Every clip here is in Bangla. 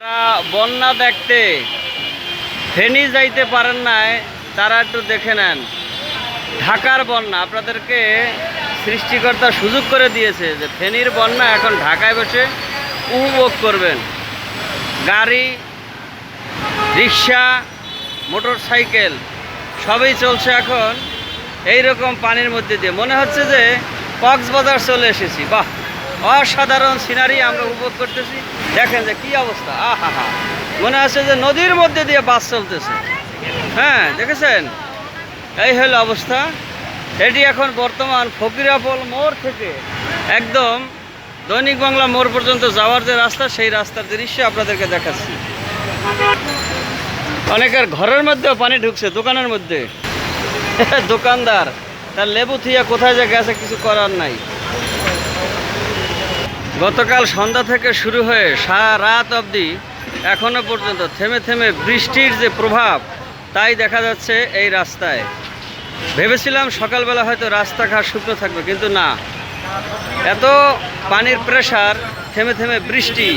যারা বন্যা দেখতে ফেনী যাইতে পারেন নাই তারা একটু দেখে নেন ঢাকার বন্যা। আপনাদেরকে সৃষ্টিকর্তা সুযোগ করে দিয়েছে যে ফেনীর বন্যা এখন ঢাকায় বসে উপভোগ করবেন। গাড়ি, রিক্সা, মোটর সাইকেল সবই চলছে এখন এই রকম পানির মধ্যে দিয়ে। মনে হচ্ছে যে কক্সবাজার চলে এসেছি। বাহ, অসাধারণ সিনারি আমরা উপভোগ করতেছি। দেখেন যে কি অবস্থা, আহা হা, মনে হচ্ছে যে নদীর মধ্যে দিয়ে বাস চলতেছে। হ্যাঁ, দেখেছেন, এই হলো অবস্থা। এটি এখন বর্তমান ফকিরাপোল মোড় থেকে একদম দৈনিক বাংলা মোড় পর্যন্ত যাওয়ার যে রাস্তা, সেই রাস্তার দৃশ্য আপনাদেরকে দেখাচ্ছি। অনেকের ঘরের মধ্যেও পানি ঢুকছে, দোকানের মধ্যে। দোকানদার তার লেবু থিয়া কোথায় যে গেছে কিছু করার নাই। গতকাল সন্ধ্যা থেকে শুরু হয়ে সারা রাত অবধি এখনো পর্যন্ত থেমে থেমে বৃষ্টির যে প্রভাব তাই দেখা যাচ্ছে এই রাস্তায়। ভেবেছিলাম সকালবেলা হয়তো রাস্তাঘাট শুকনো থাকবে, কিন্তু না, এত পানির প্রেসার, থেমে থেমে বৃষ্টি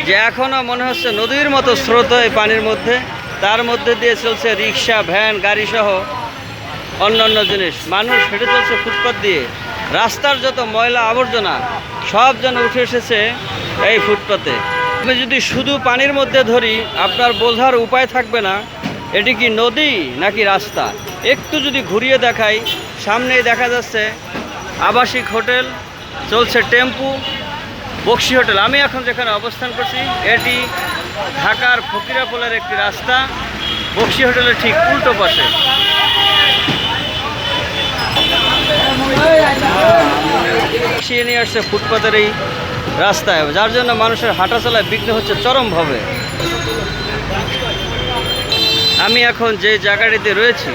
যে এখনও মনে হচ্ছে নদীর মতো স্রোত এই পানির মধ্যে। তার মধ্যে দিয়ে চলছে রিক্সা, ভ্যান, গাড়িসহ অন্যান্য জিনিস। মানুষ হেঁটে চলছে ফুটপাত দিয়ে। রাস্তার যত ময়লা আবর্জনা সব যেন উঠে এসেছে এই ফুটপাতে। আমি যদি শুধু পানির মধ্যে ধরি, আপনার বোঝার উপায় থাকবে না এটি কি নদী নাকি রাস্তা। একটু যদি ঘুরিয়ে দেখাই, সামনেই দেখা যাচ্ছে আবাসিক হোটেল, চলছে টেম্পু, বক্সি হোটেল। আমি এখন যেখানে অবস্থান করছি এটি ঢাকার ফকিরাপোলের একটি রাস্তা, বক্সি হোটেলের ঠিক উল্টো পাশে। বসিয়ে নিয়ে আসছে ফুটপাতের এই রাস্তায়, যার জন্য মানুষের হাঁটা চলায় বিঘ্ন হচ্ছে চরমভাবে। আমি এখন যে জায়গাটিতে রয়েছি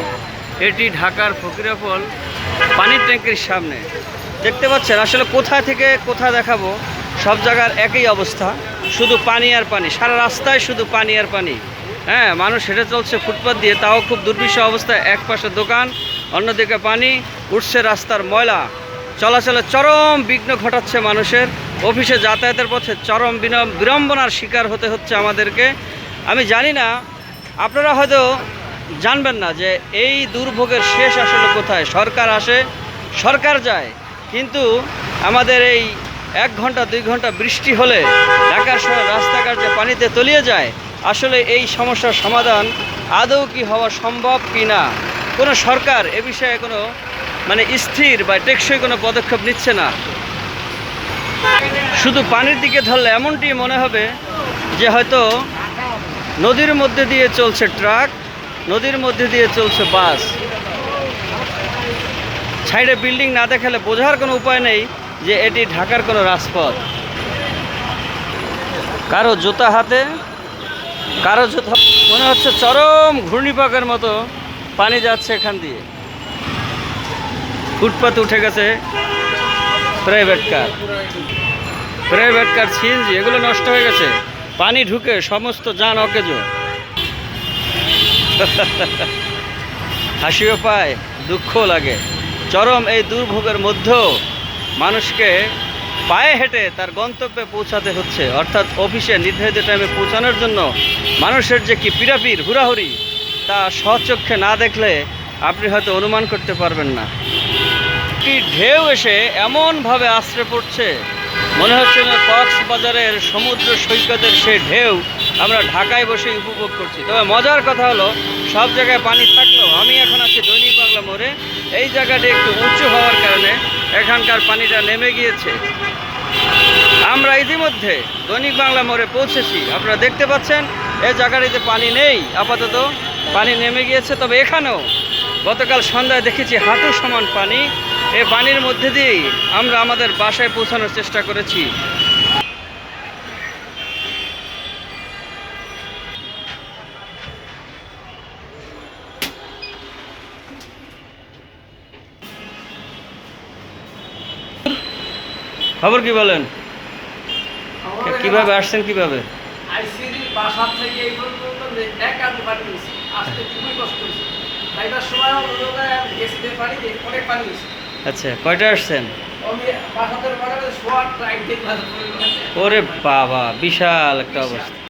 এটি ঢাকার ফকিরাপোল পানির ট্যাঙ্কির সামনে। দেখতে পাচ্ছেন আসলে কোথায় থেকে কোথায় দেখাবো, সব জায়গার একই অবস্থা, শুধু পানি আর পানি। সারা রাস্তায় শুধু পানি আর পানি। হ্যাঁ, মানুষ হেঁটে চলছে ফুটপাত দিয়ে, তাও খুব দুর্বিষহ অবস্থায়। এক পাশে দোকান, অন্যদিকে পানি, উঠছে রাস্তার ময়লা। চলাচলে চরম বিঘ্ন ঘটাচ্ছে মানুষের। অফিসে যাতায়াতের পথে চরম বিড়ম্বনার শিকার হতে হচ্ছে আমাদেরকে। আমি জানি না, আপনারা হয়তো জানবেন না যে এই দুর্ভোগের শেষ আসলে কোথায়। সরকার আসে, সরকার যায়, কিন্তু আমাদের এই 1 ঘন্টা 2 ঘন্টা বৃষ্টি হলে ঢাকার শহর রাস্তাঘাট যে পানিতে তলিয়ে যায়, আসলে এই সমস্যার সমাধান আদৌ কি হওয়া সম্ভব কি না, কোনো সরকার এ বিষয়ে কোনো স্থির বা টেকসই কোনো পদক্ষেপ নিচ্ছে না। শুধু পানির দিকে ধরলে এমনটি মনে হবে যে হয়তো নদীর মধ্যে দিয়ে চলছে ট্রাক, নদীর মধ্যে দিয়ে চলছে বাস। সাইডে বিল্ডিং না দেখালে বোঝার কোনো উপায় নেই যে এটি ঢাকার কোনো রাজপথ। কারো জুতা হাতে, কারো জুতা, মনে হচ্ছে চরম ঘূর্ণিপাকের মতো পানি যাচ্ছে এখান দিয়ে। ফুটপাতে উঠে গেছে প্রাইভেট কার, সিএনজি, এগুলো নষ্ট হয়ে গেছে। পানি ঢুকে সমস্ত যান অকেজো। হাসিও পায়, দুঃখও লাগে। চরম এই দুর্ভোগের মধ্যেও মানুষকে পায়ে হেঁটে তার গন্তব্যে পৌঁছাতে হচ্ছে, অর্থাৎ অফিসে নির্ধারিত টাইমে পৌঁছানোর জন্য মানুষের যে কি পীড়াপিড়, হুড়াহুড়ি, তা স্বচক্ষে না দেখলে আপনি হয়তো অনুমান করতে পারবেন না। কি ঢেউ এসে এমনভাবে আশ্রে পড়ছে, মনে হচ্ছে না কক্সবাজারের সমুদ্র সৈকতের সেই ঢেউ আমরা ঢাকায় বসে উপভোগ করছি। তবে মজার কথা হলো, সব জায়গায় পানি থাকলেও আমি এখন আছি দৈনিক বাংলা মোড়ে। এই জায়গাটি একটু উঁচু হওয়ার কারণে এখানকার পানিটা নেমে গিয়েছে। আমরা ইতিমধ্যে দৈনিক বাংলা মোড়ে পৌঁছেছি। আপনারা দেখতে পাচ্ছেন এই জায়গাটিতে পানি নেই, আপাতত পানি নেমে গিয়েছে। তবে এখানেও গতকাল সন্ধ্যায় দেখেছি হাঁটু সমান পানি। এই পানির মধ্যে দিয়েই আমরা আমাদের বাসায় পৌঁছানোর চেষ্টা করেছি। খবর কি বলেন, কিভাবে আসছেন, কিভাবে? আচ্ছা, কয়টা আসছেন? ওরে বাবা, বিশাল একটা অবস্থা।